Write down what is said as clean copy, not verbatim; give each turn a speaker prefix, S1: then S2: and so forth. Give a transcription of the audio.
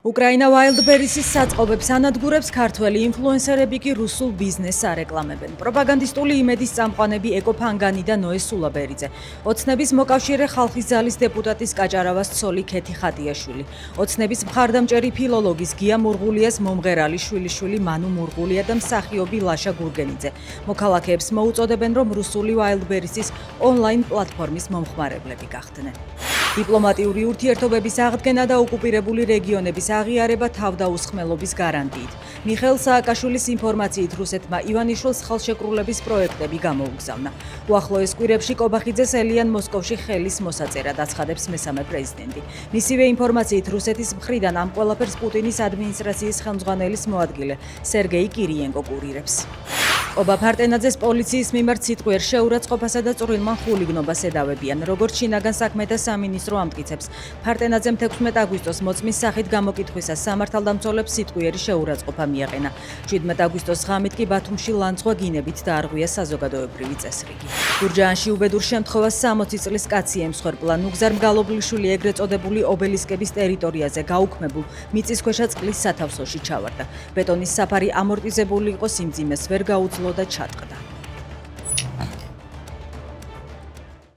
S1: უკრაინა Wildberries-ის საწყობებს ანადგურებს ქართველი ინფლუენსერები კი რუსულ ბიზნესს არეკლამებენ. პროპაგანდისტული იმედის წამყვანები ეკო ფანგანი და ნოე სულაბერიძე. ოცნების მოკავშირე ხალხის ძალის დეპუტატის კაჭარავას ცოლი ქეთი ხატიაშვილი. ოცნების მხარდამჭერი ფილოლოგის გია მურღულიას მომღერალი შვილიშვილი მანუ მურღულია და მსახიობი ლაშა გურგენიძე. მოქალაქეებს მოუწოდებენ, რომ რუსული Wildberries-ის ონლაინ პლატფორმის მომხმარებლები გახდნენ. დიპლომატიური ურთიერთობების აღდგენა და ოკუპირებული რეგიონების აღიარება თავდაუსხმელობის გარანტიით. მიხეილ სააკაშვილის ინფორმაციით რუსეთმა ივანიშვილს ხელშეკრულების პროექტები გამოუგზავნა. უახლოეს კვირებში კობახიძეს ელიან მოსკოვში ხელის მოსაწერად აცხადებს მესამე პრეზიდენტი. მისივე ინფორმაციით რუსეთის მხრიდან ამ ყველაფერს პუტინის ადმინისტრაციის ხელმძღვანელის მოადგილე სერგეი კირიენკო კურირებს. ობა ფარტენაძეს პოლიციის მიმართ სიტყვიერ შეურაცხყოფასა და წვრილმან ხულიგნობას ედავებიან. როგორც შინაგან საქმეთა სამინისტრო ამტკიცებს, ფარტენაძემ 16 აგვისტოს მოწმის სახით გამოკითხვისას სამართალდამცველებს სიტყვიერი შეურაცხყოფა მიაყენა. 17 აგვისტოს ღამით კი ბათუმში ლანძღვა გინებით დაარღვია საზოგადოებრივი წესრიგი. გურჯაანში უბედურ შემთხვევას 60 წლის კაცი ემსხვერპლა. ნუგზარ მგალობლიშვილი ეგრეთ წოდებული ობელისკების ტერიტორიაზე გაუქმებულ მიწისქვეშა წყლის სათავსოში ჩავარდა. ბეტონის საფარი ამორტიზებული იყო, სიმძიმეს ვერ გაუძლო და ჩატყდა.